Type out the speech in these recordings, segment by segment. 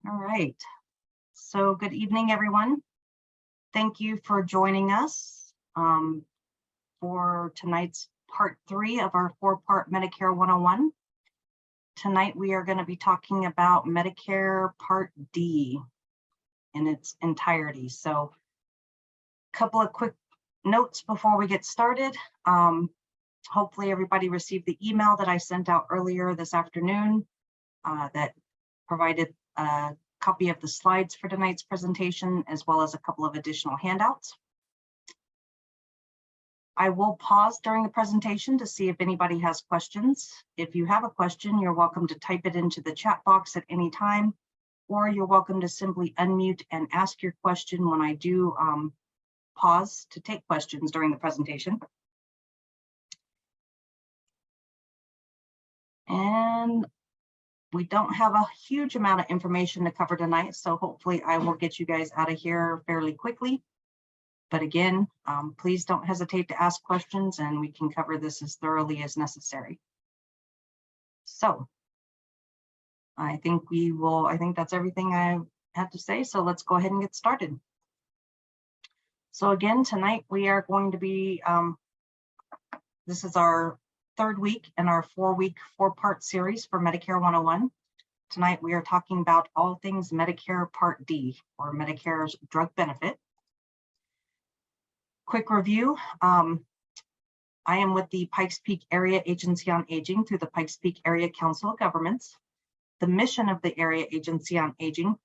All right. So good evening, everyone. Thank you for joining us for tonight's part 3 of our 4-part Medicare 101. Tonight, we are going to be talking about Medicare Part D in its entirety. So a couple of quick notes before we get started. Hopefully everybody received the email that I sent out earlier this afternoon that provided a copy of the slides for tonight's presentation, as well as a couple of additional handouts. I will pause during the presentation to see if anybody has questions. If you have a question, you're welcome to type it into the chat box at any time, or you're welcome to simply unmute and ask your question when I do pause to take questions during the presentation. And we don't have a huge amount of information to cover tonight, so hopefully I will get you guys out of here fairly quickly. But again, please don't hesitate to ask questions and we can cover this as thoroughly as necessary. So I think that's everything I had to say. So let's go ahead and get started. So again, tonight we are going to be, this is our 3rd week in our 4-week 4-part series for Medicare 101. Tonight we are talking about all things Medicare Part D, or Medicare's drug benefit. Quick review. I am with the Pikes Peak Area Agency on Aging through the Pikes Peak Area Council of Governments. The mission of the Area Agency on Aging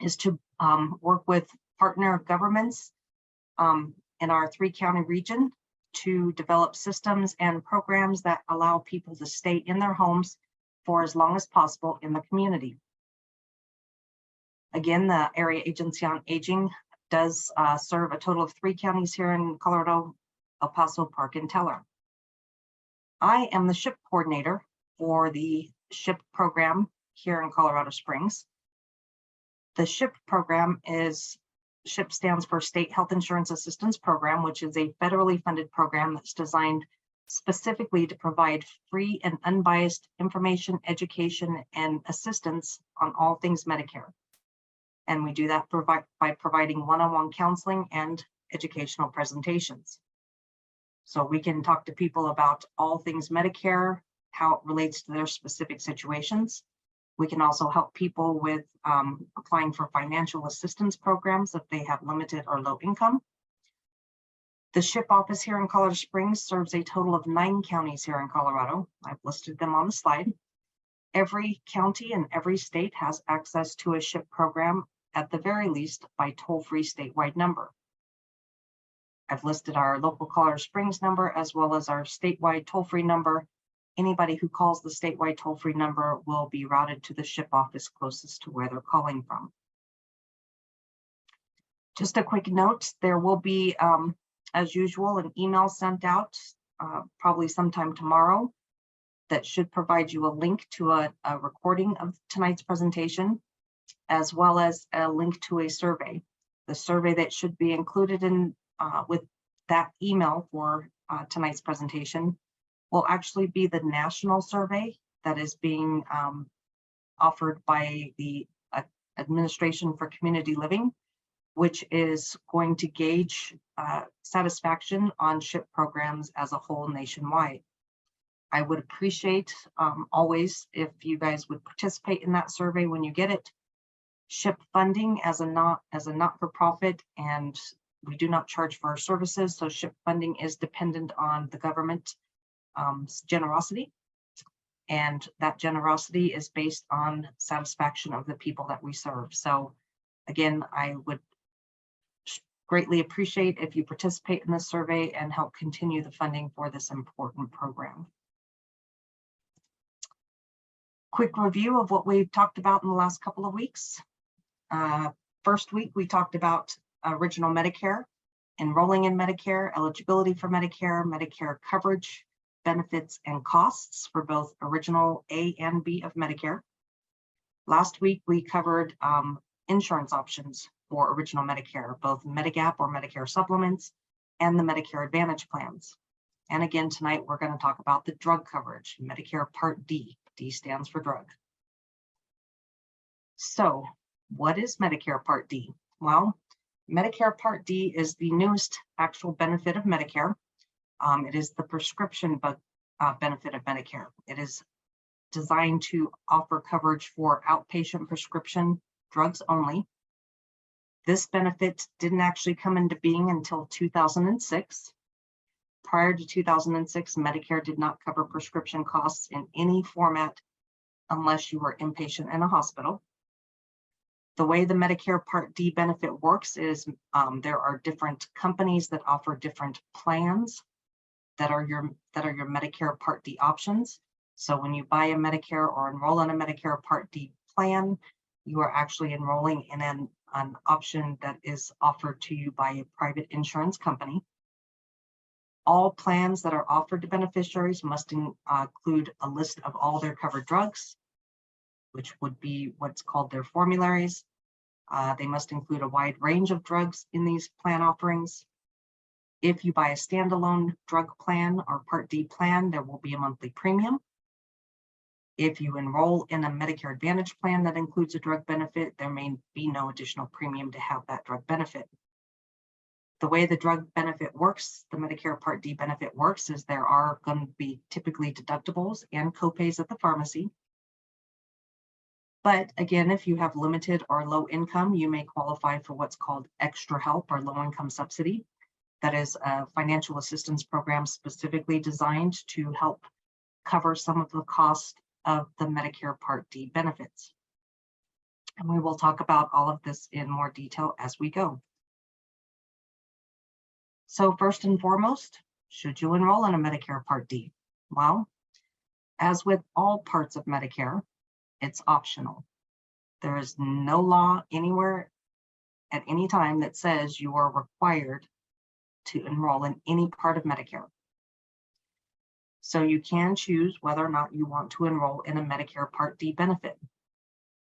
is to work with partner governments in our 3-county region to develop systems and programs that allow people to stay in their homes for as long as possible in the community. Again, the Area Agency on Aging does serve a total of 3 counties here in Colorado: El Paso, Park, and Teller. I am the SHIP coordinator for the SHIP program here in Colorado Springs. The SHIP program SHIP stands for State Health Insurance Assistance Program, which is a federally funded program that's designed specifically to provide free and unbiased information, education, and assistance on all things Medicare. And we do that by providing one-on-one counseling and educational presentations. So we can talk to people about all things Medicare, how it relates to their specific situations. We can also help people with applying for financial assistance programs if they have limited or low income. The SHIP office here in Colorado Springs serves a total of 9 counties here in Colorado. I've listed them on the slide. Every county and every state has access to a SHIP program, at the very least by toll-free statewide number. I've listed our local Colorado Springs number as well as our statewide toll-free number. Anybody who calls the statewide toll-free number will be routed to the SHIP office closest to where they're calling from. Just a quick note, there will be, as usual, an email sent out probably sometime tomorrow that should provide you a link to a recording of tonight's presentation, as well as a link to a survey. The survey that should be included in with that email for tonight's presentation will actually be the national survey that is being offered by the Administration for Community Living, which is going to gauge satisfaction on SHIP programs as a whole nationwide. I would appreciate always if you guys would participate in that survey when you get it. SHIP funding as a not-for-profit, and we do not charge for our services, so SHIP funding is dependent on the government generosity, and that generosity is based on satisfaction of the people that we serve. So again, I would greatly appreciate if you participate in this survey and help continue the funding for this important program. Quick review of what we've talked about in the last couple of weeks. First week, we talked about original Medicare, enrolling in Medicare, eligibility for Medicare, Medicare coverage, benefits, and costs for both original A and B of Medicare. Last week, we covered insurance options for original Medicare, both Medigap or Medicare supplements and the Medicare Advantage plans. And again, tonight, we're going to talk about the drug coverage, Medicare Part D. D stands for drug. So what is Medicare Part D? Well, Medicare Part D is the newest actual benefit of Medicare. It is the prescription benefit of Medicare. It is designed to offer coverage for outpatient prescription drugs only. This benefit didn't actually come into being until 2006. Prior to 2006, Medicare did not cover prescription costs in any format unless you were inpatient in a hospital. The way the Medicare Part D benefit works is there are different companies that offer different plans that are your Medicare Part D options. So when you buy a Medicare or enroll in a Medicare Part D plan, you are actually enrolling in an option that is offered to you by a private insurance company. All plans that are offered to beneficiaries must include a list of all their covered drugs, which would be what's called their formularies. They must include a wide range of drugs in these plan offerings. If you buy a standalone drug plan or Part D plan, there will be a monthly premium. If you enroll in a Medicare Advantage plan that includes a drug benefit, there may be no additional premium to have that drug benefit. The way the drug benefit works, the Medicare Part D benefit works, is there are going to be typically deductibles and copays at the pharmacy. But again, if you have limited or low income, you may qualify for what's called extra help or low income subsidy. That is a financial assistance program specifically designed to help cover some of the cost of the Medicare Part D benefits. And we will talk about all of this in more detail as we go. So first and foremost, should you enroll in a Medicare Part D? Well, as with all parts of Medicare, it's optional. There is no law anywhere at any time that says you are required to enroll in any part of Medicare. So you can choose whether or not you want to enroll in a Medicare Part D benefit.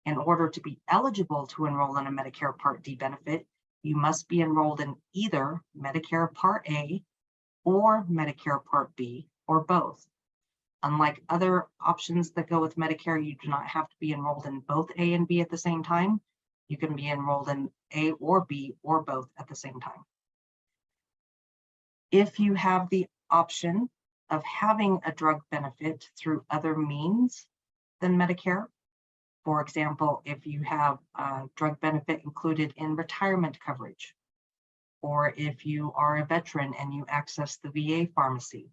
In order to be eligible to enroll in a Medicare Part D benefit, you must be enrolled in either Medicare Part A or Medicare Part B or both. Unlike other options that go with Medicare, you do not have to be enrolled in both A and B at the same time. You can be enrolled in A or B or both at the same time. If you have the option of having a drug benefit through other means than Medicare, for example, if you have a drug benefit included in retirement coverage, or if you are a veteran and you access the VA pharmacy,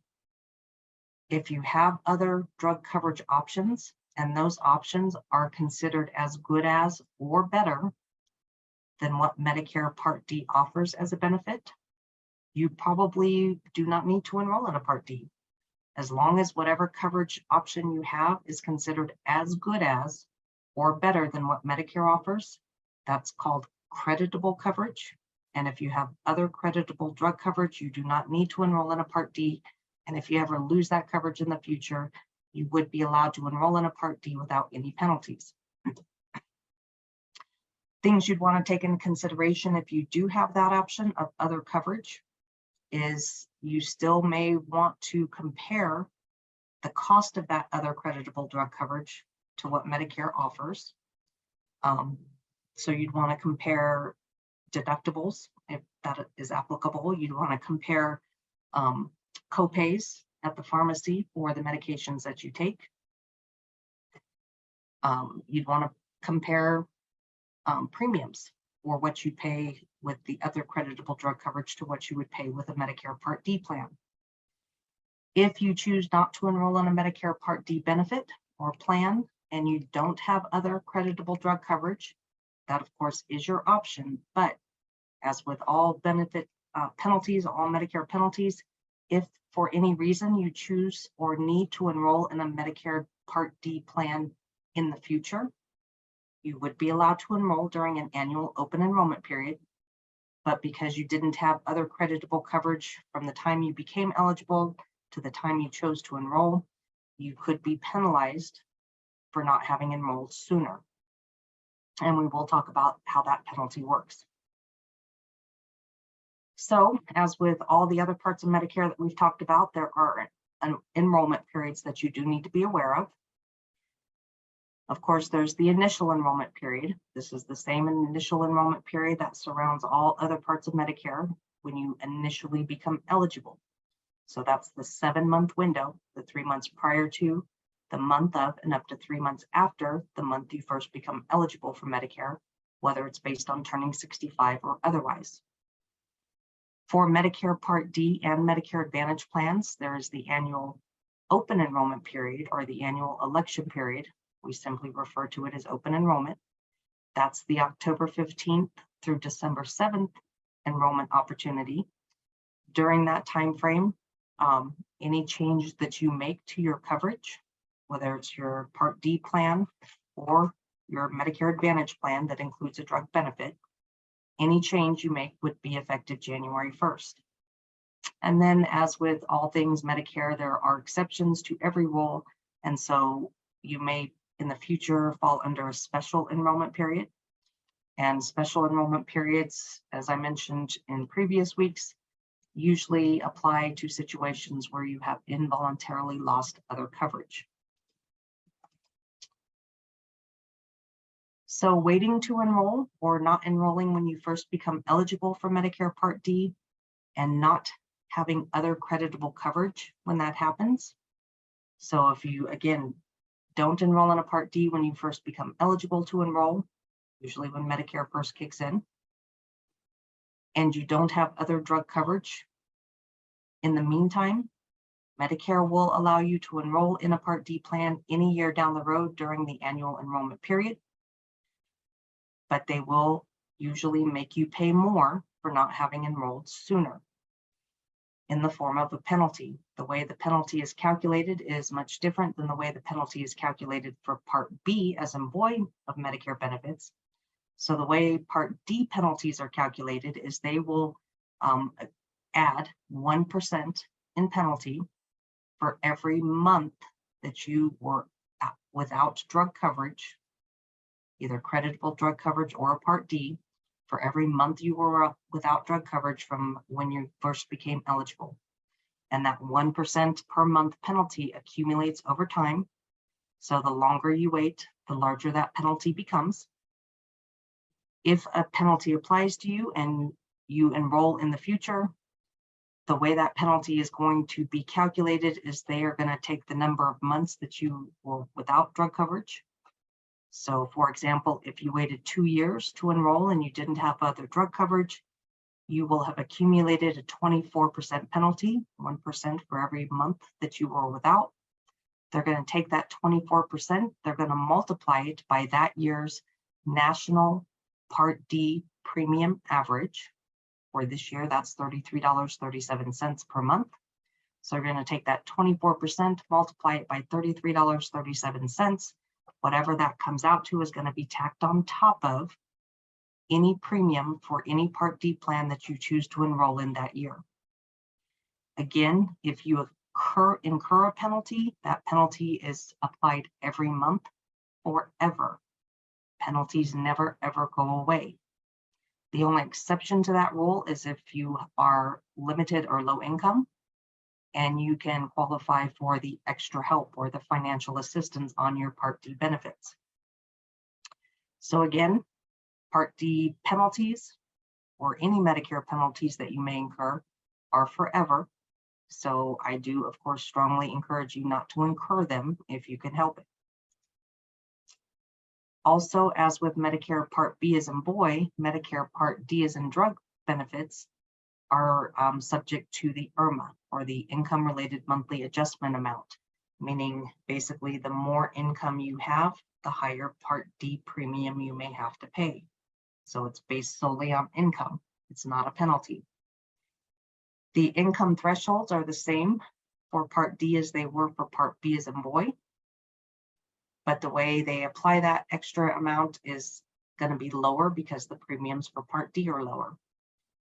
if you have other drug coverage options and those options are considered as good as or better than what Medicare Part D offers as a benefit, you probably do not need to enroll in a Part D. As long as whatever coverage option you have is considered as good as or better than what Medicare offers, that's called creditable coverage. And if you have other creditable drug coverage, you do not need to enroll in a Part D. And if you ever lose that coverage in the future, you would be allowed to enroll in a Part D without any penalties. Things you'd want to take into consideration if you do have that option of other coverage is you still may want to compare the cost of that other creditable drug coverage to what Medicare offers. So you'd want to compare deductibles, if that is applicable. You'd want to compare copays at the pharmacy for the medications that you take. You'd want to compare premiums or what you pay with the other creditable drug coverage to what you would pay with a Medicare Part D plan. If you choose not to enroll in a Medicare Part D benefit or plan and you don't have other creditable drug coverage, that of course is your option. But as with all benefit penalties, all Medicare penalties, if for any reason you choose or need to enroll in a Medicare Part D plan in the future, you would be allowed to enroll during an annual open enrollment period. But because you didn't have other creditable coverage from the time you became eligible to the time you chose to enroll, you could be penalized for not having enrolled sooner. And we will talk about how that penalty works. So, as with all the other parts of Medicare that we've talked about, there are enrollment periods that you do need to be aware of. Of course, there's the initial enrollment period. This is the same initial enrollment period that surrounds all other parts of Medicare when you initially become eligible. So that's the 7-month window, the 3 months prior to, the month of, and up to 3 months after the month you first become eligible for Medicare, whether it's based on turning 65 or otherwise. For Medicare Part D and Medicare Advantage plans, there is the annual open enrollment period or the annual election period. We simply refer to it as open enrollment. That's the October 15th through December 7th enrollment opportunity. During that time frame, any change that you make to your coverage, whether it's your Part D plan or your Medicare Advantage plan that includes a drug benefit, any change you make would be effective January 1st. And then, as with all things Medicare, there are exceptions to every rule. And so you may in the future fall under a special enrollment period. And special enrollment periods, as I mentioned in previous weeks, usually apply to situations where you have involuntarily lost other coverage. So waiting to enroll or not enrolling when you first become eligible for Medicare Part D and not having other creditable coverage when that happens. So if you, again, don't enroll in a Part D when you first become eligible to enroll, usually when Medicare first kicks in, and you don't have other drug coverage in the meantime, Medicare will allow you to enroll in a Part D plan any year down the road during the annual enrollment period, but they will usually make you pay more for not having enrolled sooner in the form of a penalty. The way the penalty is calculated is much different than the way the penalty is calculated for Part B, as in boy, of Medicare benefits. So the way Part D penalties are calculated is they will add 1% in penalty for every month that you were without drug coverage, either creditable drug coverage or a Part D, for every month you were without drug coverage from when you first became eligible. And that 1% per month penalty accumulates over time. So the longer you wait, the larger that penalty becomes. If a penalty applies to you and you enroll in the future, the way that penalty is going to be calculated is they are going to take the number of months that you were without drug coverage. So for example, if you waited 2 years to enroll and you didn't have other drug coverage, you will have accumulated a 24% penalty, 1% for every month that you were without. They're going to take that 24%, they're going to multiply it by that year's national Part D premium average. For this year, that's $33.37 per month. So you're going to take that 24%, multiply it by $33.37. Whatever that comes out to is going to be tacked on top of any premium for any Part D plan that you choose to enroll in that year. Again, if you incur a penalty, that penalty is applied every month forever. Penalties never, ever go away. The only exception to that rule is if you are limited or low income and you can qualify for the extra help or the financial assistance on your Part D benefits. So again, Part D penalties or any Medicare penalties that you may incur are forever. So I do, of course, strongly encourage you not to incur them if you can help it. Also, as with Medicare Part B as in boy, Medicare Part D as in drug benefits are subject to the IRMA, or the Income Related Monthly Adjustment Amount, meaning basically the more income you have, the higher Part D premium you may have to pay. So it's based solely on income. It's not a penalty. The income thresholds are the same for Part D as they were for Part B as in boy, but the way they apply that extra amount is going to be lower because the premiums for Part D are lower.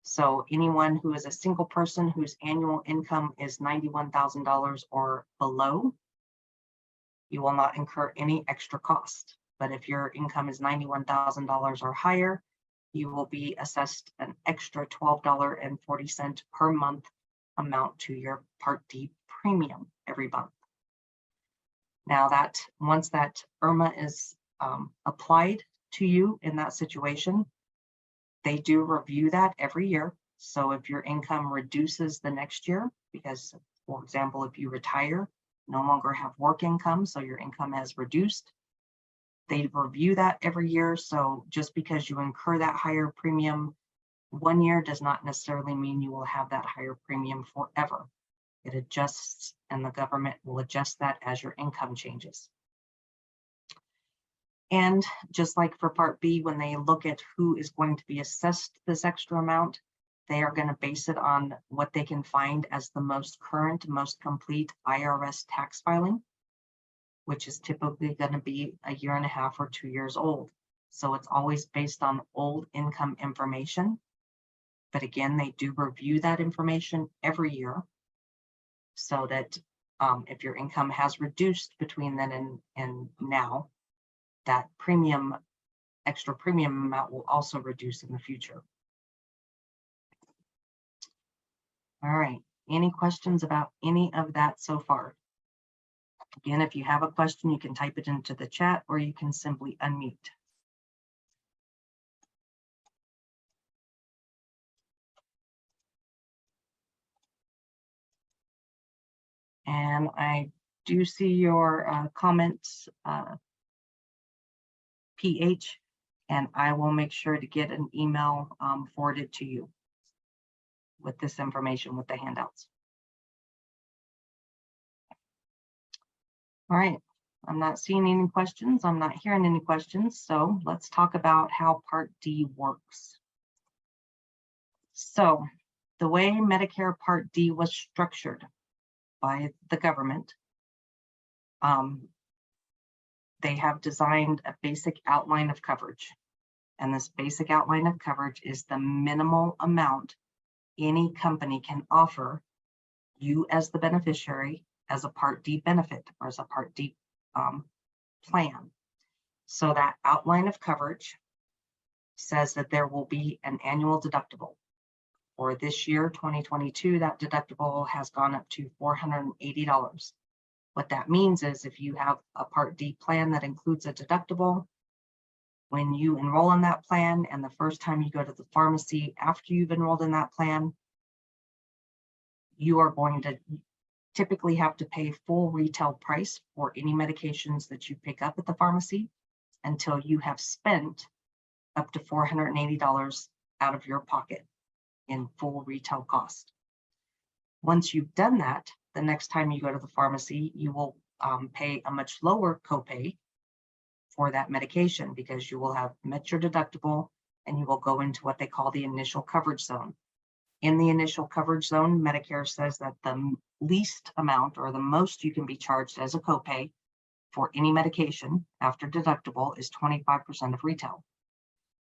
So anyone who is a single person whose annual income is $91,000 or below, you will not incur any extra cost. But if your income is $91,000 or higher, you will be assessed an extra $12.40 per month amount to your Part D premium every month. Now that once that IRMA is applied to you in that situation, they do review that every year. So if your income reduces the next year, because for example, if you retire, no longer have work income, so your income has reduced, they review that every year. So just because you incur that higher premium one year does not necessarily mean you will have that higher premium forever. It adjusts, and the government will adjust that as your income changes. And just like for Part B, when they look at who is going to be assessed this extra amount, they are going to base it on what they can find as the most current, most complete IRS tax filing, which is typically going to be a year and a half or 2 years old. So it's always based on old income information. But again, they do review that information every year so that if your income has reduced between then and now, that extra premium amount will also reduce in the future. All right, any questions about any of that so far? Again, if you have a question, you can type it into the chat or you can simply unmute. And I do see your comments, PH, and I will make sure to get an email forwarded to you with this information, with the handouts. All right, I'm not seeing any questions. I'm not hearing any questions. So let's talk about how Part D works. So the way Medicare Part D was structured by the government, they have designed a basic outline of coverage. And this basic outline of coverage is the minimal amount any company can offer you as the beneficiary as a Part D benefit or as a Part D plan. So that outline of coverage says that there will be an annual deductible. For this year, 2022, that deductible has gone up to $480. What that means is if you have a Part D plan that includes a deductible, when you enroll in that plan and the first time you go to the pharmacy after you've enrolled in that plan, you are going to typically have to pay full retail price for any medications that you pick up at the pharmacy until you have spent up to $480 out of your pocket in full retail cost. Once you've done that, the next time you go to the pharmacy, you will pay a much lower copay for that medication because you will have met your deductible and you will go into what they call the initial coverage zone. In the initial coverage zone, Medicare says that the least amount or the most you can be charged as a copay for any medication after deductible is 25% of retail.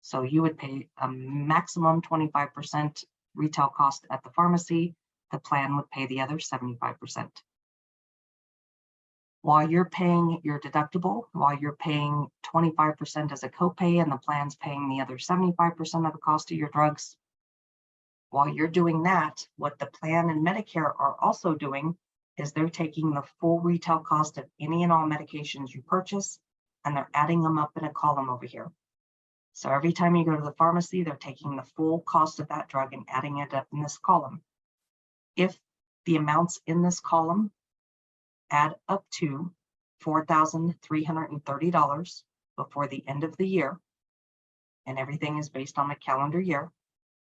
So you would pay a maximum 25% retail cost at the pharmacy. The plan would pay the other 75%. While you're paying your deductible, while you're paying 25% as a copay and the plan's paying the other 75% of the cost of your drugs, while you're doing that, what the plan and Medicare are also doing is they're taking the full retail cost of any and all medications you purchase, and they're adding them up in a column over here. So every time you go to the pharmacy, they're taking the full cost of that drug and adding it up in this column. If the amounts in this column add up to $4,330 before the end of the year, and everything is based on a calendar year.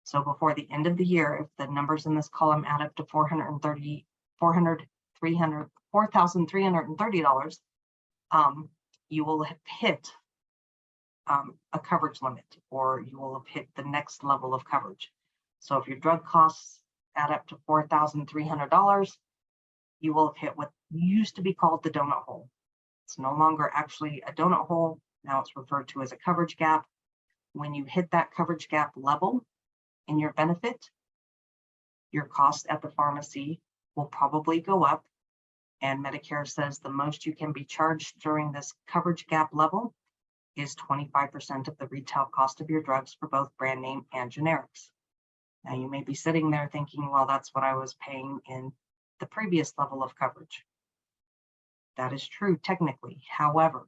So before the end of the year, if the numbers in this column add up to $4,330, you will have hit a coverage limit, or you will have hit the next level of coverage. So if your drug costs add up to $4,300, you will have hit what used to be called the donut hole. It's no longer actually a donut hole. Now it's referred to as a coverage gap. When you hit that coverage gap level in your benefit, your cost at the pharmacy will probably go up. And Medicare says the most you can be charged during this coverage gap level is 25% of the retail cost of your drugs for both brand name and generics. Now you may be sitting there thinking, well, that's what I was paying in the previous level of coverage. That is true technically. However,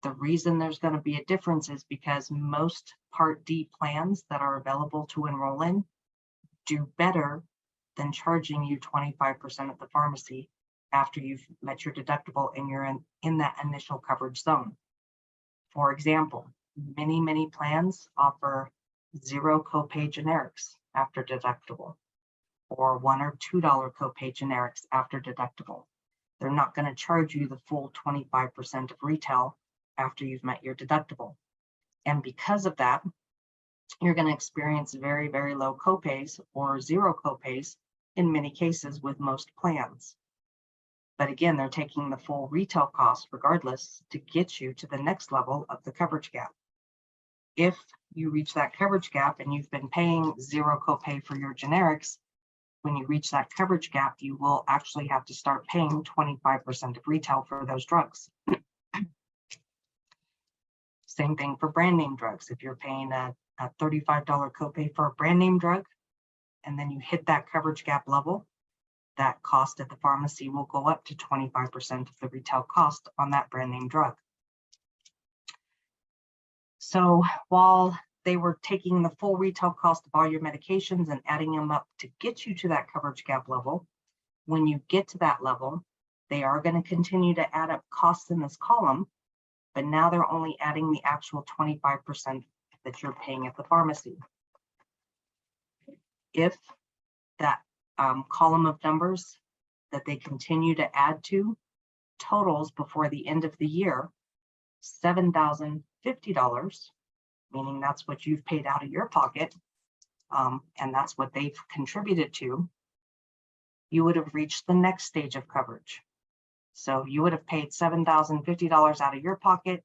the reason there's going to be a difference is because most Part D plans that are available to enroll in do better than charging you 25% at the pharmacy after you've met your deductible and you're in that initial coverage zone. For example, many plans offer zero copay generics after deductible, or $1 or $2 copay generics after deductible. They're not going to charge you the full 25% of retail after you've met your deductible. And because of that, you're going to experience very, very low copays or zero copays in many cases with most plans. But again, they're taking the full retail cost regardless to get you to the next level of the coverage gap. If you reach that coverage gap and you've been paying zero copay for your generics, when you reach that coverage gap, you will actually have to start paying 25% of retail for those drugs. Same thing for brand name drugs. If you're paying a $35 copay for a brand name drug, and then you hit that coverage gap level, that cost at the pharmacy will go up to 25% of the retail cost on that brand name drug. So while they were taking the full retail cost of all your medications and adding them up to get you to that coverage gap level, when you get to that level, they are going to continue to add up costs in this column, but now they're only adding the actual 25% that you're paying at the pharmacy. If that column of numbers that they continue to add to totals before the end of the year $7,050, meaning that's what you've paid out of your pocket, and that's what they've contributed to, you would have reached the next stage of coverage. So you would have paid $7,050 out of your pocket.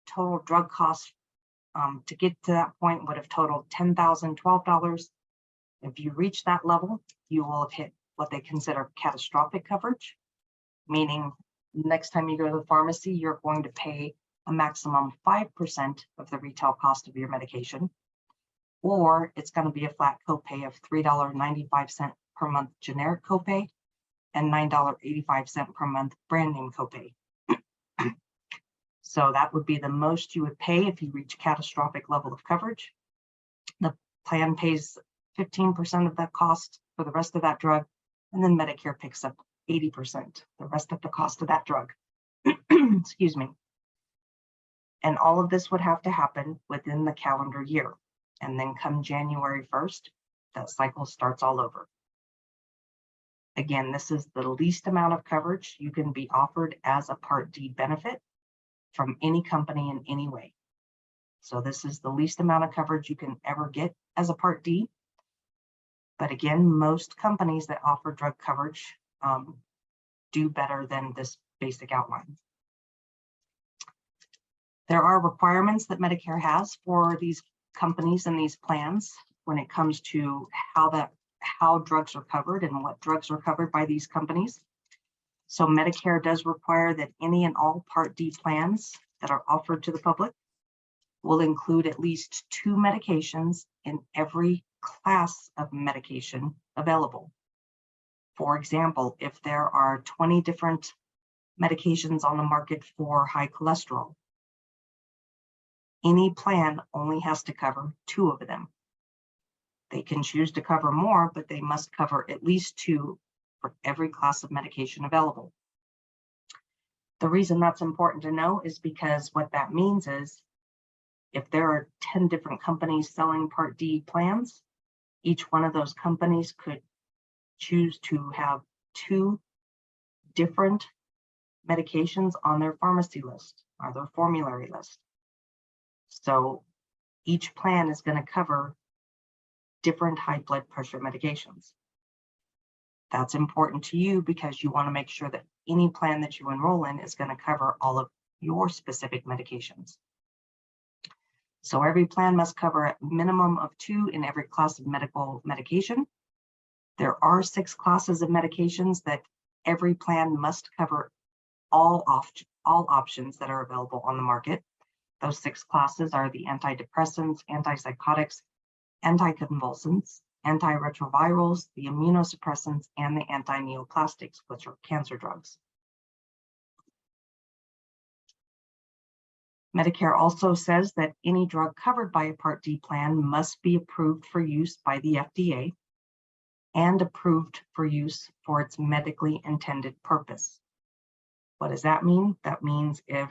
Total drug costs to get to that point would have totaled $10,012. If you reach that level, you will have hit what they consider catastrophic coverage, meaning next time you go to the pharmacy, you're going to pay a maximum 5% of the retail cost of your medication, or it's going to be a flat copay of $3.95 per month generic copay and $9.85 per month brand name copay. So that would be the most you would pay if you reach catastrophic level of coverage. The plan pays 15% of that cost for the rest of that drug, and then Medicare picks up 80%, the rest of the cost of that drug. Excuse me. And all of this would have to happen within the calendar year. And then come January 1st, that cycle starts all over. Again, this is the least amount of coverage you can be offered as a Part D benefit from any company in any way. So this is the least amount of coverage you can ever get as a Part D. But again, most companies that offer drug coverage do better than this basic outline. There are requirements that Medicare has for these companies and these plans when it comes to how drugs are covered and what drugs are covered by these companies. So Medicare does require that any and all Part D plans that are offered to the public will include at least 2 medications in every class of medication available. For example, if there are 20 different medications on the market for high cholesterol, any plan only has to cover 2 of them. They can choose to cover more, but they must cover at least 2 for every class of medication available. The reason that's important to know is because what that means is if there are 10 different companies selling Part D plans, each one of those companies could choose to have 2 different medications on their pharmacy list or their formulary list. So each plan is going to cover different high blood pressure medications. That's important to you because you want to make sure that any plan that you enroll in is going to cover all of your specific medications. So every plan must cover a minimum of 2 in every class of medical medication. There are 6 classes of medications that every plan must cover all options that are available on the market. Those 6 classes are the antidepressants, antipsychotics, anticonvulsants, antiretrovirals, the immunosuppressants, and the antineoplastics, which are cancer drugs. Medicare also says that any drug covered by a Part D plan must be approved for use by the FDA and approved for use for its medically intended purpose. What does that mean? That means if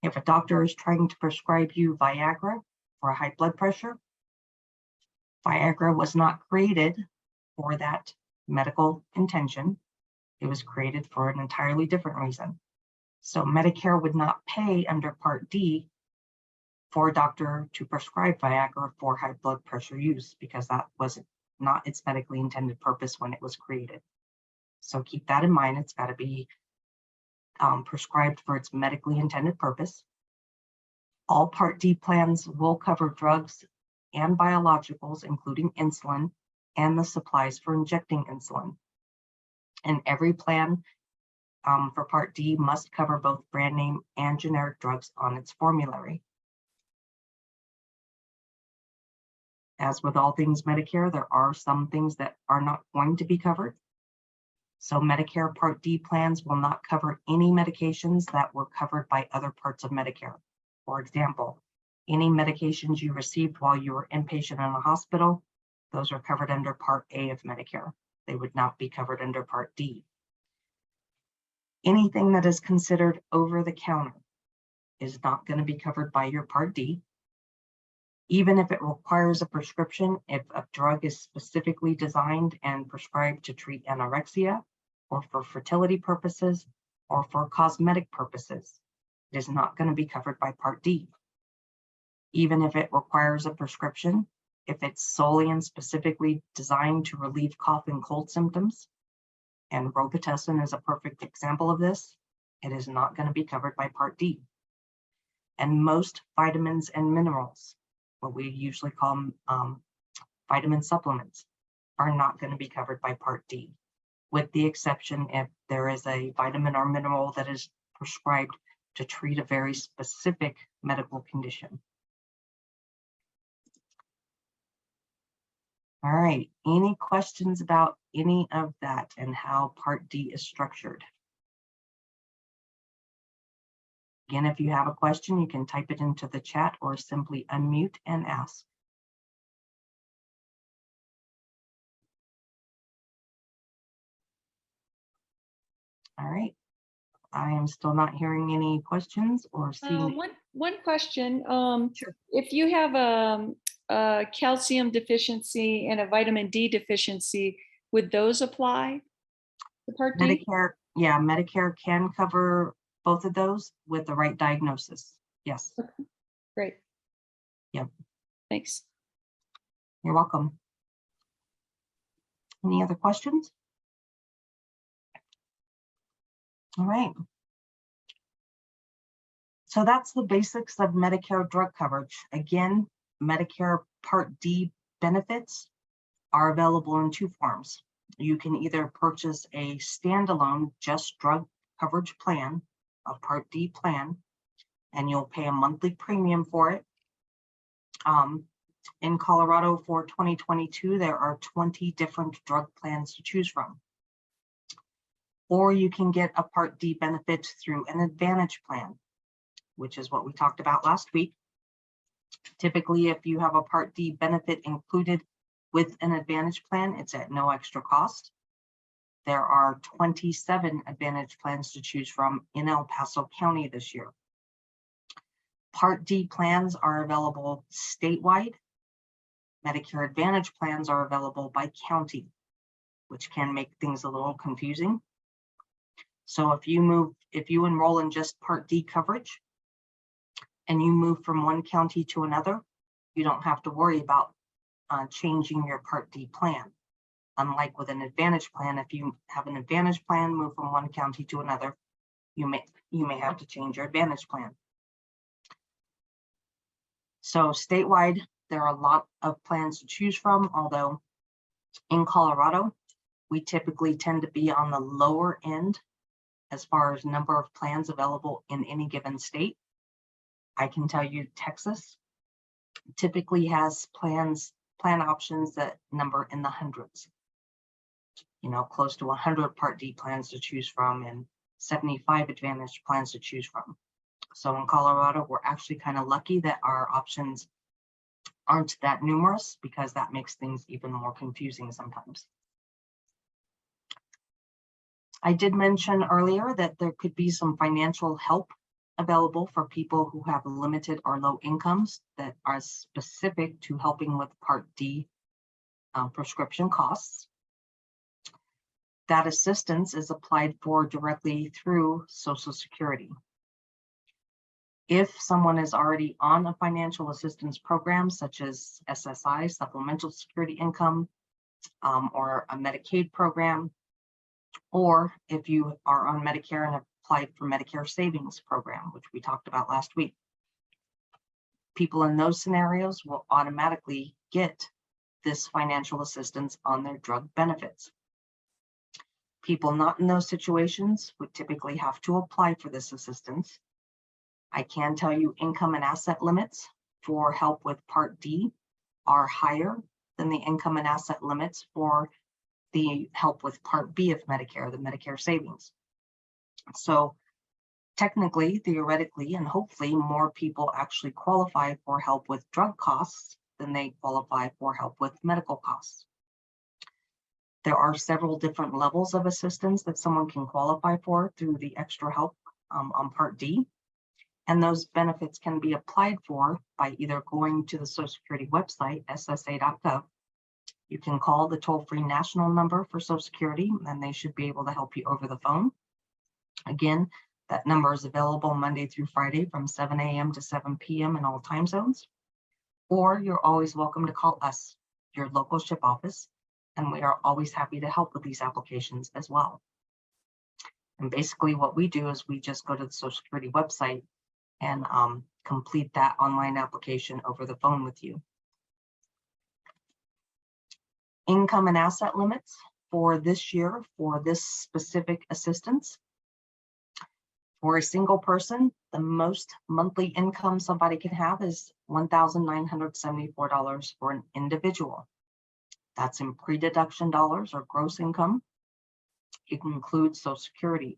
a doctor is trying to prescribe you Viagra for high blood pressure, Viagra was not created for that medical intention. It was created for an entirely different reason. So Medicare would not pay under Part D for a doctor to prescribe Viagra for high blood pressure use because that was not its medically intended purpose when it was created. So keep that in mind. It's got to be prescribed for its medically intended purpose. All Part D plans will cover drugs and biologicals, including insulin and the supplies for injecting insulin. And every plan for Part D must cover both brand name and generic drugs on its formulary. As with all things Medicare, there are some things that are not going to be covered. So Medicare Part D plans will not cover any medications that were covered by other parts of Medicare. For example, any medications you received while you were inpatient in a hospital, those are covered under Part A of Medicare. They would not be covered under Part D. Anything that is considered over the counter is not going to be covered by your Part D. Even if it requires a prescription, if a drug is specifically designed and prescribed to treat anorexia or for fertility purposes or for cosmetic purposes, it is not going to be covered by Part D. Even if it requires a prescription, if it's solely and specifically designed to relieve cough and cold symptoms, and Robitussin is a perfect example of this, it is not going to be covered by Part D. And most vitamins and minerals, what we usually call vitamin supplements, are not going to be covered by Part D, with the exception if there is a vitamin or mineral that is prescribed to treat a very specific medical condition. All right, any questions about any of that and how Part D is structured? Again, if you have a question, you can type it into the chat or simply unmute and ask. All right, I am still not hearing any questions or seeing. One question. Sure. If you have a calcium deficiency and a vitamin D deficiency, would those apply to Part D? Medicare, yeah, Medicare can cover both of those with the right diagnosis. Yes. Okay. Great. Yep. Thanks. You're welcome. Any other questions? All right. So that's the basics of Medicare drug coverage. Again, Medicare Part D benefits are available in two forms. You can either purchase a standalone just drug coverage plan, a Part D plan, and you'll pay a monthly premium for it. In Colorado for 2022, there are 20 different drug plans to choose from. Or you can get a Part D benefit through an Advantage plan, which is what we talked about last week. Typically, if you have a Part D benefit included with an Advantage plan, it's at no extra cost. There are 27 Advantage plans to choose from in El Paso County this year. Part D plans are available statewide. Medicare Advantage plans are available by county, which can make things a little confusing. So if you enroll in just Part D coverage and you move from one county to another, you don't have to worry about changing your Part D plan. Unlike with an Advantage plan, if you have an Advantage plan, move from one county to another, you may have to change your Advantage plan. So statewide, there are a lot of plans to choose from, although in Colorado, we typically tend to be on the lower end as far as number of plans available in any given state. I can tell you Texas typically has plan options that number in the hundreds. You know, close to 100 Part D plans to choose from and 75 Advantage plans to choose from. So in Colorado, we're actually kind of lucky that our options aren't that numerous, because that makes things even more confusing sometimes. I did mention earlier that there could be some financial help available for people who have limited or low incomes that are specific to helping with Part D prescription costs. That assistance is applied for directly through Social Security. If someone is already on a financial assistance program, such as SSI, Supplemental Security Income, or a Medicaid program, or if you are on Medicare and applied for Medicare Savings Program, which we talked about last week, people in those scenarios will automatically get this financial assistance on their drug benefits. People not in those situations would typically have to apply for this assistance. I can tell you income and asset limits for help with Part D are higher than the income and asset limits for the help with Part B of Medicare, the Medicare savings. So technically, theoretically, and hopefully more people actually qualify for help with drug costs than they qualify for help with medical costs. There are several different levels of assistance that someone can qualify for through the extra help on Part D. And those benefits can be applied for by either going to the Social Security website, ssa.gov. You can call the toll-free national number for Social Security, and they should be able to help you over the phone. Again, that number is available Monday through Friday from 7 a.m. to 7 p.m. in all time zones. Or you're always welcome to call us, your local SHIP office, and we are always happy to help with these applications as well. And basically what we do is we just go to the Social Security website and complete that online application over the phone with you. Income and asset limits for this year for this specific assistance. For a single person, the most monthly income somebody can have is $1,974 for an individual. That's in pre-deduction dollars or gross income. It includes Social Security,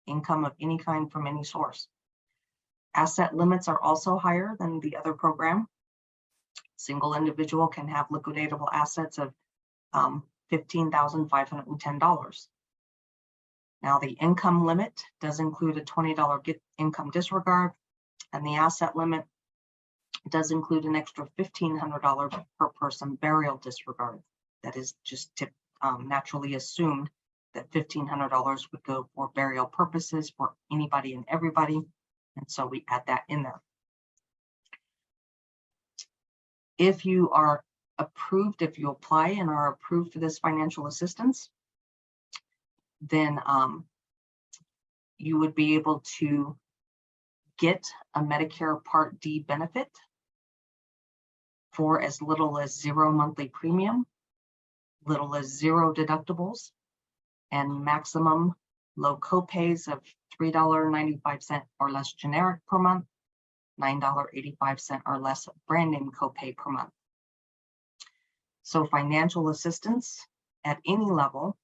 income of any kind from any source. Asset limits are also higher than the other program. Single individual can have liquidatable assets of $15,510. Now the income limit does include a $20 income disregard, and the asset limit does include an extra $1,500 per person burial disregard. That is just naturally assumed that $1,500 would go for burial purposes for anybody and everybody. And so we add that in there. If you are approved, if you apply and are approved for this financial assistance, then you would be able to get a Medicare Part D benefit for as little as 0 monthly premium, little as 0 deductibles, and maximum low copays of $3.95 or less generic per month, $9.85 or less brand name copay per month. So financial assistance at any level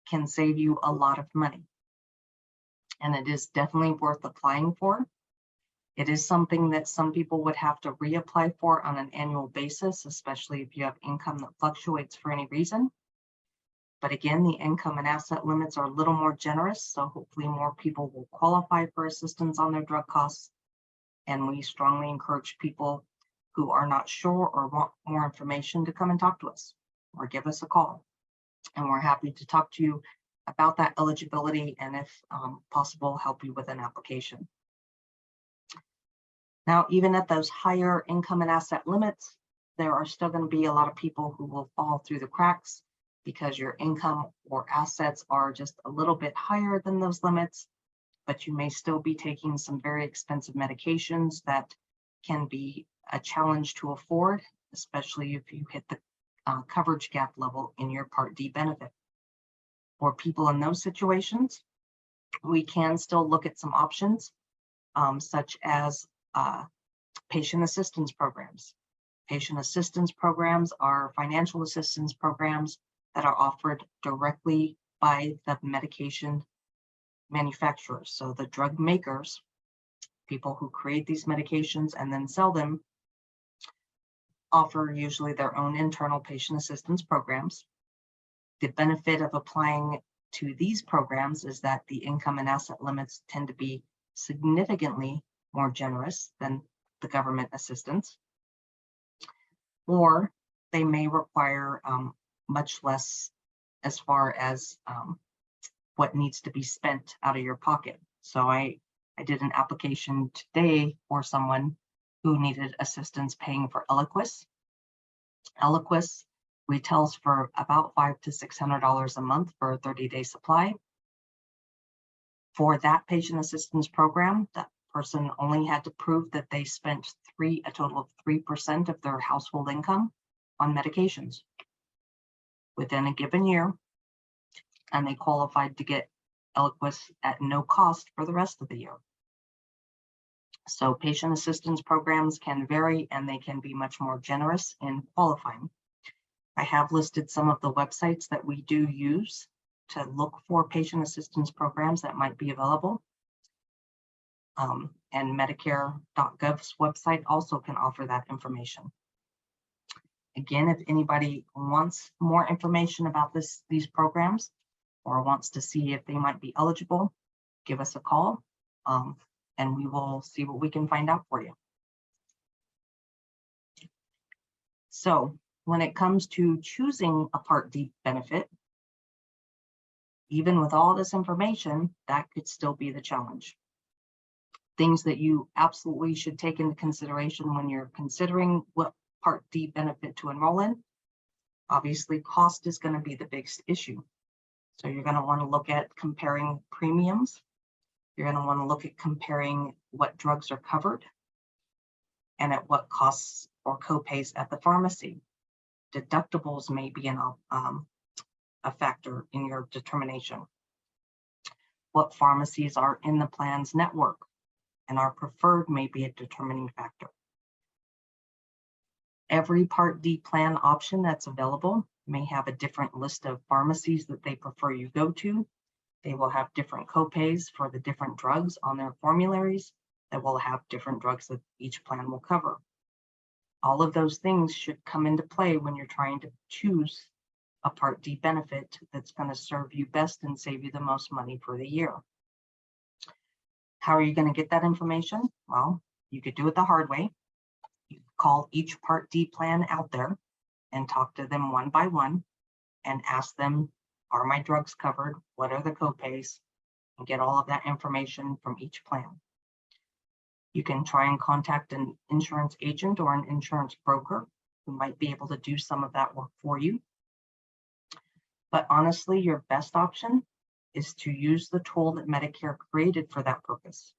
can save you a lot of money. And it is definitely worth applying for. It is something that some people would have to reapply for on an annual basis, especially if you have income that fluctuates for any reason. But again, the income and asset limits are a little more generous, so hopefully more people will qualify for assistance on their drug costs. And we strongly encourage people who are not sure or want more information to come and talk to us or give us a call. And we're happy to talk to you about that eligibility and, if possible, help you with an application. Now, even at those higher income and asset limits, there are still going to be a lot of people who will fall through the cracks because your income or assets are just a little bit higher than those limits, but you may still be taking some very expensive medications that can be a challenge to afford, especially if you hit the coverage gap level in your Part D benefit. For people in those situations, we can still look at some options, such as patient assistance programs. Patient assistance programs are financial assistance programs that are offered directly by the medication manufacturers. So the drug makers people who create these medications and then sell them offer usually their own internal patient assistance programs. The benefit of applying to these programs is that the income and asset limits tend to be significantly more generous than the government assistance, or they may require much less as far as what needs to be spent out of your pocket. So I did an application today for someone who needed assistance paying for Eliquis. Eliquis retails for about $500 to $600 a month for a 30-day supply. For that patient assistance program, that person only had to prove that they spent a total of 3% of their household income on medications within a given year, and they qualified to get Eliquis at no cost for the rest of the year. So patient assistance programs can vary, and they can be much more generous in qualifying. I have listed some of the websites that we do use to look for patient assistance programs that might be available. And Medicare.gov's website also can offer that information. Again, if anybody wants more information about these programs or wants to see if they might be eligible, give us a call, and we will see what we can find out for you. So when it comes to choosing a Part D benefit, even with all this information, that could still be the challenge. Things that you absolutely should take into consideration when you're considering what Part D benefit to enroll in. Obviously, cost is going to be the biggest issue. So you're going to want to look at comparing premiums. You're going to want to look at comparing what drugs are covered and at what costs or copays at the pharmacy. Deductibles may be a factor in your determination. What pharmacies are in the plan's network and are preferred may be a determining factor. Every Part D plan option that's available may have a different list of pharmacies that they prefer you go to. They will have different copays for the different drugs on their formularies that will have different drugs that each plan will cover. All of those things should come into play when you're trying to choose a Part D benefit that's going to serve you best and save you the most money for the year. How are you going to get that information? Well, you could do it the hard way. You call each Part D plan out there and talk to them one by one and ask them, are my drugs covered? What are the copays? And get all of that information from each plan. You can try and contact an insurance agent or an insurance broker who might be able to do some of that work for you. But honestly, your best option is to use the tool that Medicare created for that purpose.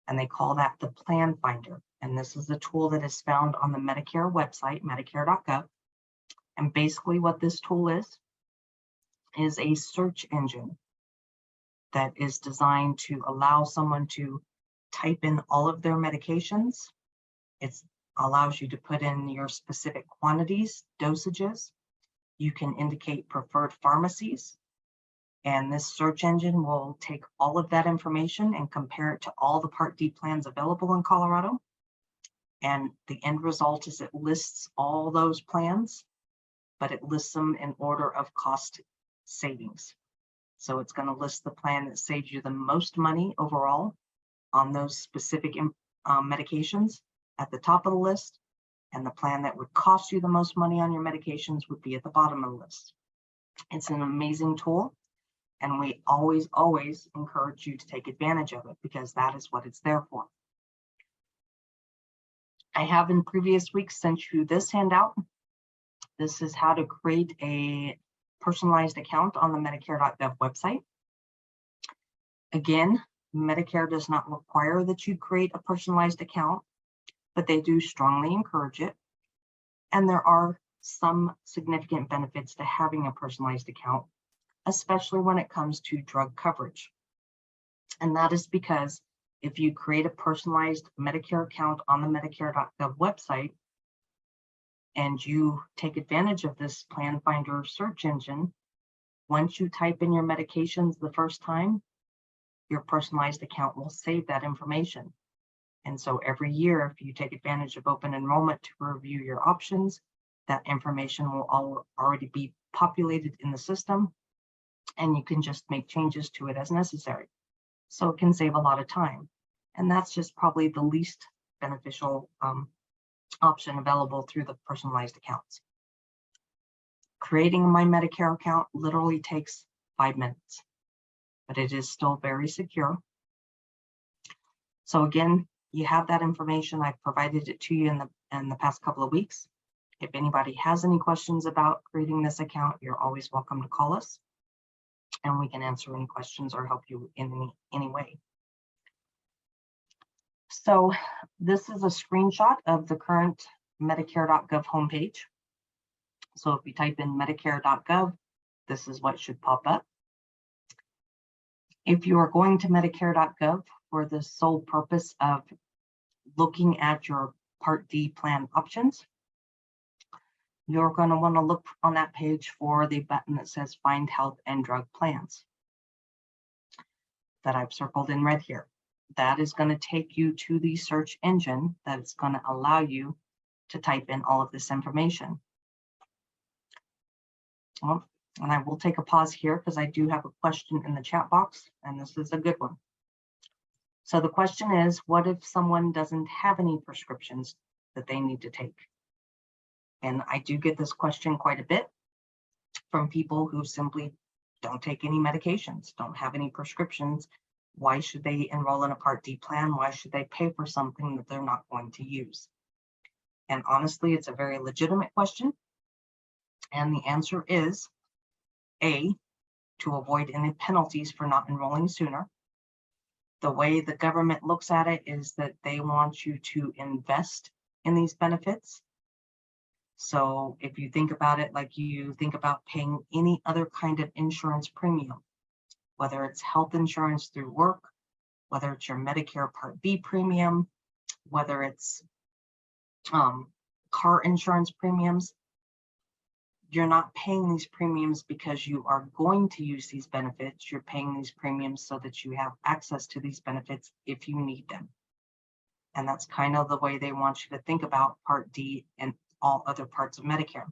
And they call that the Plan Finder. And this is the tool that is found on the Medicare website, Medicare.gov. And basically what this tool is a search engine that is designed to allow someone to type in all of their medications. It allows you to put in your specific quantities, dosages. You can indicate preferred pharmacies. And this search engine will take all of that information and compare it to all the Part D plans available in Colorado. And the end result is it lists all those plans, but it lists them in order of cost savings. So it's going to list the plan that saves you the most money overall on those specific medications at the top of the list, and the plan that would cost you the most money on your medications would be at the bottom of the list. It's an amazing tool, and we always encourage you to take advantage of it because that is what it's there for. I have in previous weeks sent you this handout. This is how to create a personalized account on the Medicare.gov website. Again, Medicare does not require that you create a personalized account, but they do strongly encourage it. And there are some significant benefits to having a personalized account, especially when it comes to drug coverage. And that is because if you create a personalized Medicare account on the Medicare.gov website, and you take advantage of this Plan Finder search engine, once you type in your medications the first time, your personalized account will save that information. And so every year, if you take advantage of open enrollment to review your options, that information will already be populated in the system, and you can just make changes to it as necessary. So it can save a lot of time. And that's just probably the least beneficial option available through the personalized accounts. Creating a My Medicare account literally takes 5 minutes, but it is still very secure. So again, you have that information. I've provided it to you in the past couple of weeks. If anybody has any questions about creating this account, you're always welcome to call us, and we can answer any questions or help you in any way. So this is a screenshot of the current Medicare.gov homepage. So if you type in Medicare.gov, this is what should pop up. If you are going to Medicare.gov for the sole purpose of looking at your Part D plan options, you're going to want to look on that page for the button that says Find Health and Drug Plans that I've circled in red here. That is going to take you to the search engine that is going to allow you to type in all of this information. Well, and I will take a pause here because I do have a question in the chat box, and this is a good one. So the question is, what if someone doesn't have any prescriptions that they need to take? And I do get this question quite a bit from people who simply don't take any medications, don't have any prescriptions. Why should they enroll in a Part D plan? Why should they pay for something that they're not going to use? And honestly, it's a very legitimate question. And the answer is A, to avoid any penalties for not enrolling sooner. The way the government looks at it is that they want you to invest in these benefits. So if you think about it like you think about paying any other kind of insurance premium, whether it's health insurance through work, whether it's your Medicare Part B premium, whether it's car insurance premiums, you're not paying these premiums because you are going to use these benefits. You're paying these premiums so that you have access to these benefits if you need them. And that's kind of the way they want you to think about Part D and all other parts of Medicare.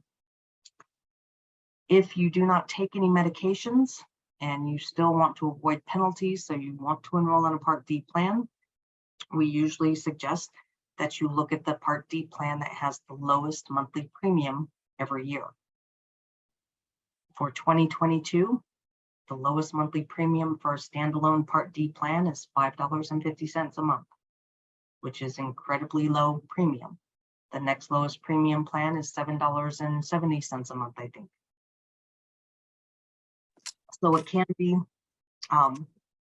If you do not take any medications and you still want to avoid penalties, so you want to enroll in a Part D plan, we usually suggest that you look at the Part D plan that has the lowest monthly premium every year. For 2022, the lowest monthly premium for a standalone Part D plan is $5.50 a month, which is incredibly low premium. The next lowest premium plan is $7.70 a month, I think. So it can be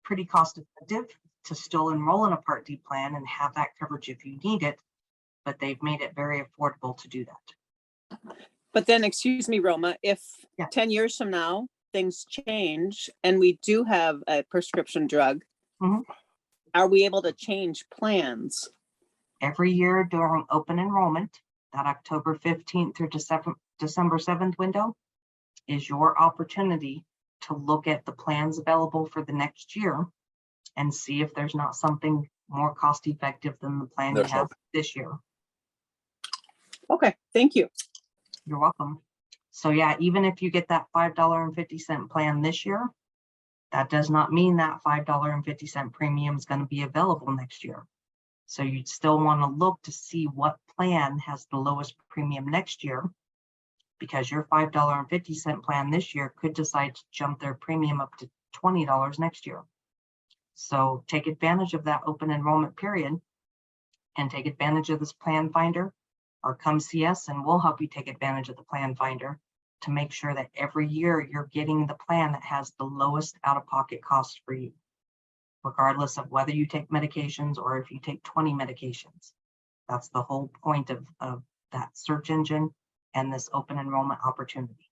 pretty cost effective to still enroll in a Part D plan and have that coverage if you need it, but they've made it very affordable to do that. But then, excuse me, Roma, if 10 years from now, things change and we do have a prescription drug, are we able to change plans? Every year during open enrollment, that October 15th through December 7th window is your opportunity to look at the plans available for the next year and see if there's not something more cost effective than the plan you have this year. Okay, thank you. You're welcome. So yeah, even if you get that $5.50 plan this year, that does not mean that $5.50 premium is going to be available next year. So you'd still want to look to see what plan has the lowest premium next year, because your $5.50 plan this year could decide to jump their premium up to $20 next year. So take advantage of that open enrollment period and take advantage of this plan finder, or come see us and we'll help you take advantage of the plan finder to make sure that every year you're getting the plan that has the lowest out-of-pocket cost for you, regardless of whether you take medications or if you take 20 medications. That's the whole point of that search engine and this open enrollment opportunity.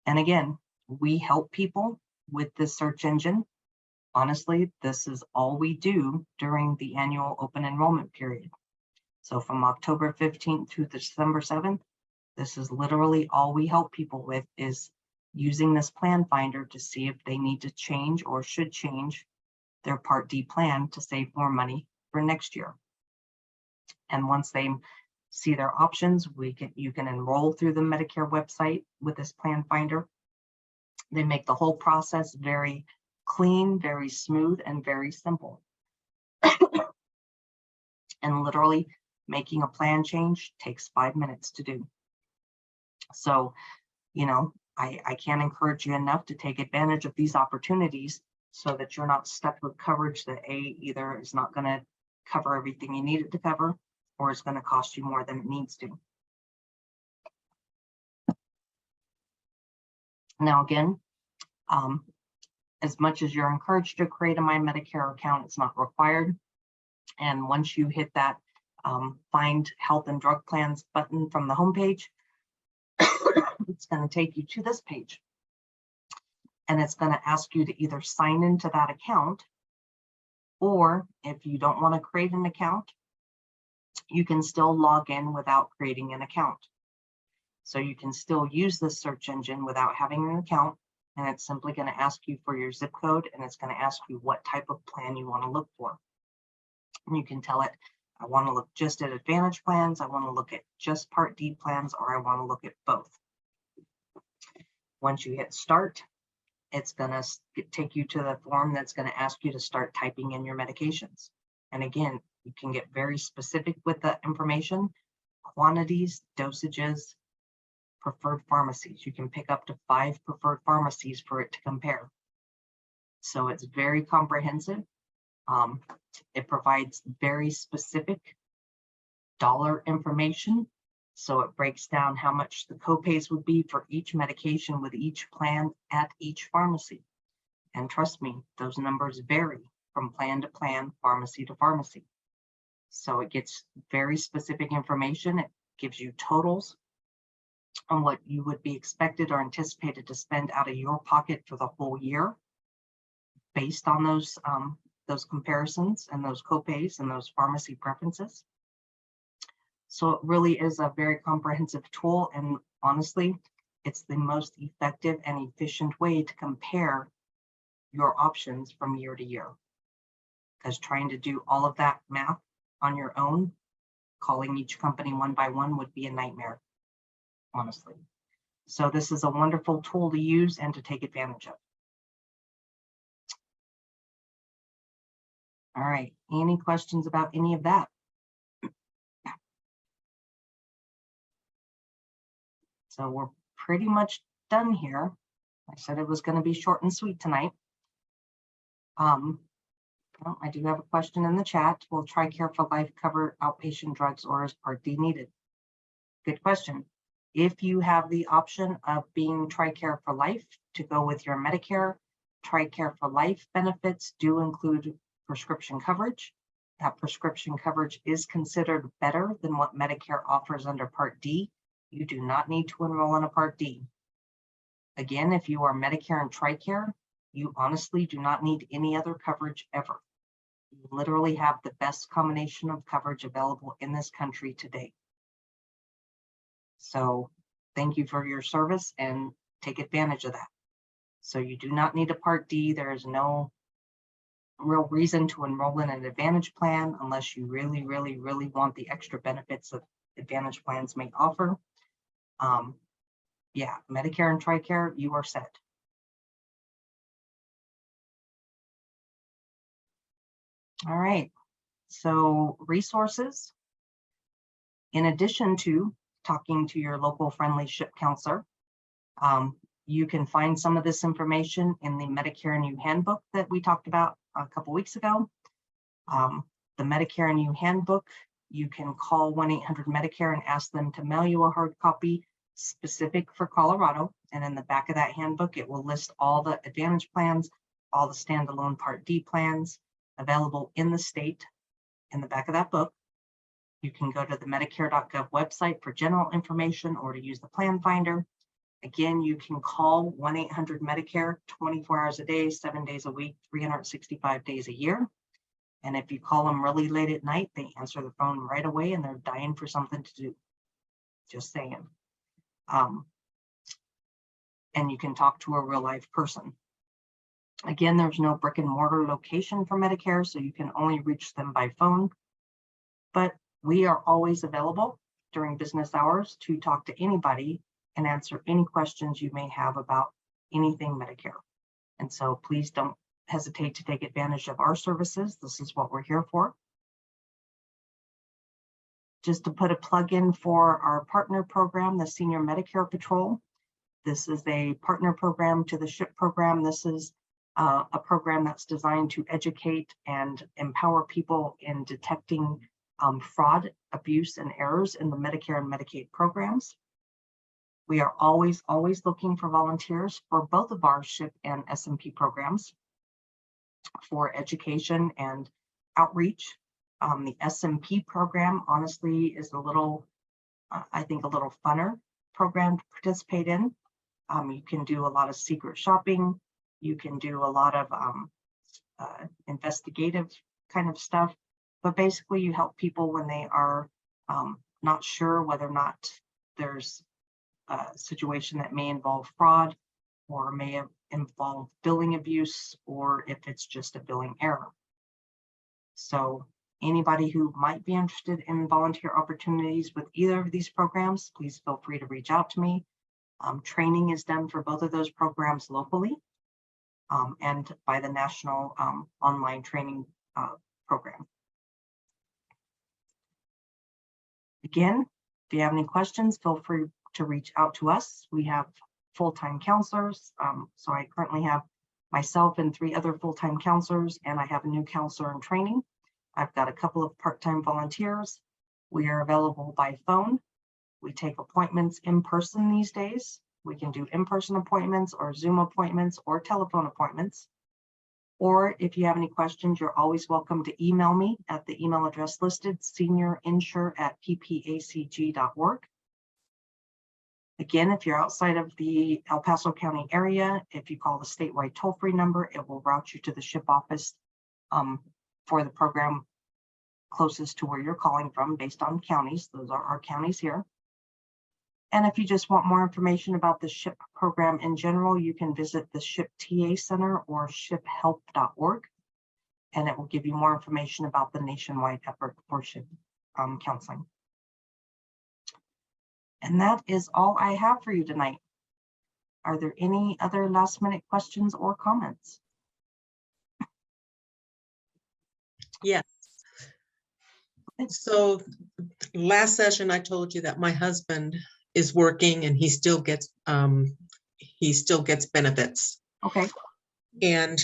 And again, we help people with this search engine. Honestly, this is all we do during the annual open enrollment period. So from October 15th to December 7th, this is literally all we help people with, is using this plan finder to see if they need to change or should change their Part D plan to save more money for next year. And once they see their options, you can enroll through the Medicare website with this plan finder. They make the whole process very clean, very smooth, and very simple. And literally making a plan change takes 5 minutes to do. So, you know, I can't encourage you enough to take advantage of these opportunities so that you're not stuck with coverage that either is not going to cover everything you need it to cover, or it's going to cost you more than it needs to. Now, again, as much as you're encouraged to create a My Medicare account, it's not required. And once you hit that Find Health and Drug Plans button from the homepage, it's going to take you to this page. And it's going to ask you to either sign into that account, or if you don't want to create an account, you can still log in without creating an account. So you can still use this search engine without having an account, and it's simply going to ask you for your zip code, and it's going to ask you what type of plan you want to look for. And you can tell it, I want to look just at Advantage plans, I want to look at just Part D plans, or I want to look at both. Once you hit start, it's going to take you to the form that's going to ask you to start typing in your medications. And again, you can get very specific with the information, quantities, dosages, preferred pharmacies. You can pick up to 5 preferred pharmacies for it to compare. So it's very comprehensive. It provides very specific dollar information. So it breaks down how much the copays would be for each medication with each plan at each pharmacy. And trust me, those numbers vary from plan to plan, pharmacy to pharmacy. So it gets very specific information. It gives you totals on what you would be expected or anticipated to spend out of your pocket for the whole year based on those comparisons and those copays and those pharmacy preferences. So it really is a very comprehensive tool, and honestly, it's the most effective and efficient way to compare your options from year to year. Because trying to do all of that math on your own, calling each company one by one, would be a nightmare, honestly. So this is a wonderful tool to use and to take advantage of. All right, any questions about any of that? So we're pretty much done here. I said it was going to be short and sweet tonight. Well, I do have a question in the chat. Will TRICARE for Life cover outpatient drugs, or is Part D needed? Good question. If you have the option of being TRICARE for Life to go with your Medicare, TRICARE for Life benefits do include prescription coverage. That prescription coverage is considered better than what Medicare offers under Part D. You do not need to enroll in a Part D. Again, if you are Medicare and TRICARE, you honestly do not need any other coverage ever. You literally have the best combination of coverage available in this country today. So thank you for your service and take advantage of that. So you do not need a Part D. There is no real reason to enroll in an Advantage plan unless you really, really, really want the extra benefits that Advantage plans may offer. Yeah, Medicare and TRICARE, you are set. All right, so resources. In addition to talking to your local friendly SHIP counselor, you can find some of this information in the Medicare and You handbook that we talked about a couple weeks ago. The Medicare and You handbook, you can call 1-800-MEDICARE and ask them to mail you a hard copy specific for Colorado. And in the back of that handbook, it will list all the Advantage plans, all the standalone Part D plans available in the state in the back of that book. You can go to the Medicare.gov website for general information or to use the plan finder. Again, you can call 1-800-MEDICARE 24 hours a day, 7 days a week, 365 days a year. And if you call them really late at night, they answer the phone right away and they're dying for something to do. Just saying. And you can talk to a real life person. Again, there's no brick and mortar location for Medicare, so you can only reach them by phone. But we are always available during business hours to talk to anybody and answer any questions you may have about anything Medicare. And so please don't hesitate to take advantage of our services. This is what we're here for. Just to put a plug in for our partner program, the Senior Medicare Patrol. This is a partner program to the SHIP program. This is a program that's designed to educate and empower people in detecting fraud, abuse, and errors in the Medicare and Medicaid programs. We are always looking for volunteers for both of our SHIP and SMP programs for education and outreach. The SMP program, honestly, is a little, I think, a little funner program to participate in. You can do a lot of secret shopping. You can do a lot of investigative kind of stuff. But basically, you help people when they are not sure whether or not there's a situation that may involve fraud or may involve billing abuse, or if it's just a billing error. So anybody who might be interested in volunteer opportunities with either of these programs, please feel free to reach out to me. Training is done for both of those programs locally and by the national online training program. Again, if you have any questions, feel free to reach out to us. We have full-time counselors. So I currently have myself and 3 other full-time counselors, and I have a new counselor in training. I've got a couple of part-time volunteers. We are available by phone. We take appointments in person these days. We can do in-person appointments or Zoom appointments or telephone appointments. Or if you have any questions, you're always welcome to email me at the email address listed, seniorinsure@ppacg.org. Again, if you're outside of the El Paso County area, if you call the statewide toll-free number, it will route you to the SHIP office for the program closest to where you're calling from based on counties. Those are our counties here. And if you just want more information about the SHIP program in general, you can visit the SHIP TA Center or shiphelp.org, and it will give you more information about the nationwide effort for SHIP counseling. And that is all I have for you tonight. Are there any other last minute questions or comments? Yes. So last session, I told you that my husband is working and he still gets benefits. Okay. And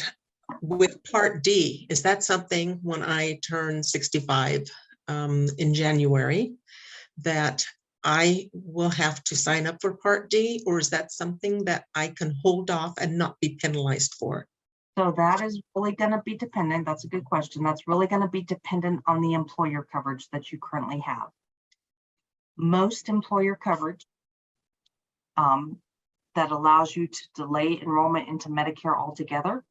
with Part D, is that something when I turn 65 in January that I will have to sign up for Part D, or is that something that I can hold off and not be penalized for? So that is really going to be dependent. That's a good question. That's really going to be dependent on the employer coverage that you currently have. Most employer coverage that allows you to delay enrollment into Medicare altogether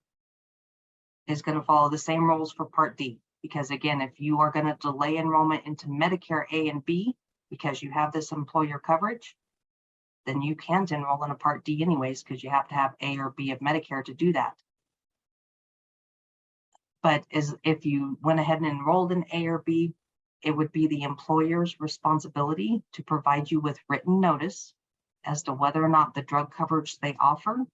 is going to follow the same rules for Part D. Because again, if you are going to delay enrollment into Medicare A and B because you have this employer coverage, then you can't enroll in a Part D anyways, because you have to have A or B of Medicare to do that. But if you went ahead and enrolled in A or B, it would be the employer's responsibility to provide you with written notice as to whether or not the drug coverage they offer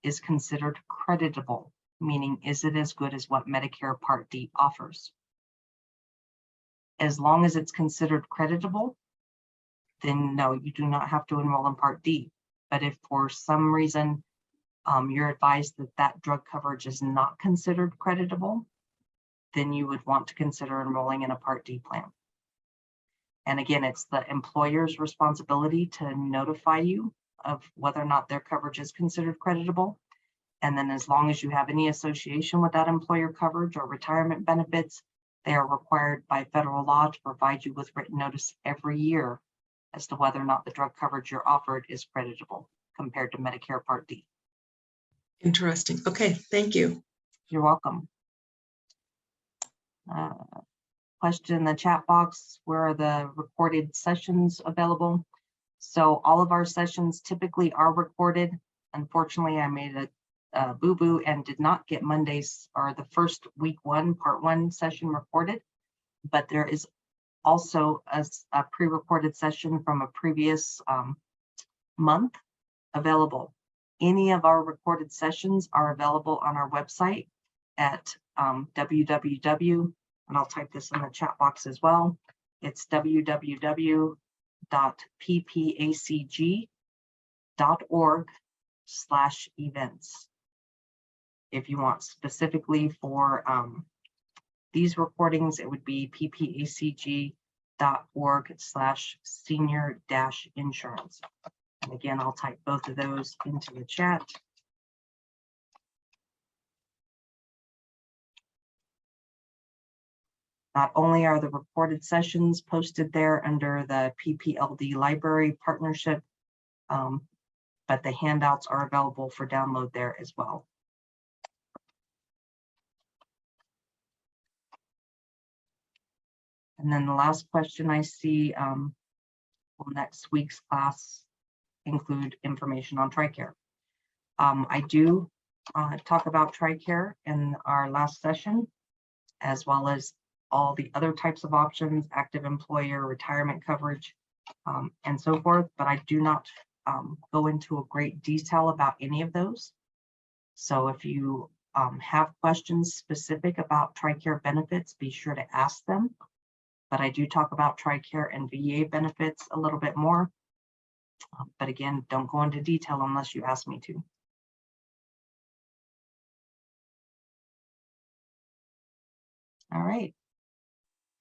is considered creditable, meaning is it as good as what Medicare Part D offers? As long as it's considered creditable, then no, you do not have to enroll in Part D. But if for some reason you're advised that that drug coverage is not considered creditable, then you would want to consider enrolling in a Part D plan. And again, it's the employer's responsibility to notify you of whether or not their coverage is considered creditable. And then as long as you have any association with that employer coverage or retirement benefits, they are required by federal law to provide you with written notice every year as to whether or not the drug coverage you're offered is creditable compared to Medicare Part D. Interesting. Okay, thank you. You're welcome. Question in the chat box, where are the recorded sessions available? So all of our sessions typically are recorded. Unfortunately, I made boo-boo and did not get Mondays or the first week one, part one session recorded, but there is also a pre-recorded session from a previous month available. Any of our recorded sessions are available on our website at www, and I'll type this in the chat box as well. It's www.ppacg.org/events. If you want specifically for these recordings, it would be ppacg.org/senior-insurance. And again, I'll type both of those into the chat. Not only are the recorded sessions posted there under the PPLD library partnership, but the handouts are available for download there as well. And then the last question I see, will next week's class include information on TRICARE? I do talk about TRICARE in our last session, as well as all the other types of options, active employer, retirement coverage, and so forth, but I do not go into a great detail about any of those. So if you have questions specific about TRICARE benefits, be sure to ask them. But I do talk about TRICARE and VA benefits a little bit more. But again, don't go into detail unless you ask me to. All right.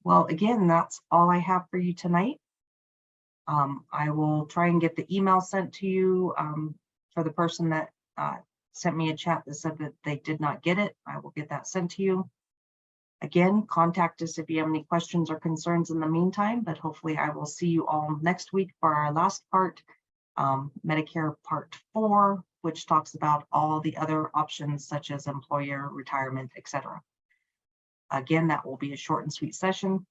Well, again, that's all I have for you tonight. I will try and get the email sent to you for the person that sent me a chat that said that they did not get it. I will get that sent to you. Again, contact us if you have any questions or concerns in the meantime, but hopefully I will see you all next week for our last part, Medicare Part 4, which talks about all the other options such as employer, retirement, etc. Again, that will be a short and sweet session.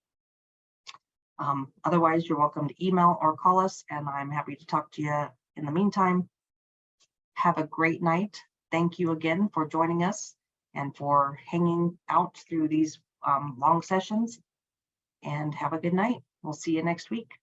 Otherwise, you're welcome to email or call us, and I'm happy to talk to you in the meantime. Have a great night. Thank you again for joining us and for hanging out through these long sessions, and have a good night. We'll see you next week.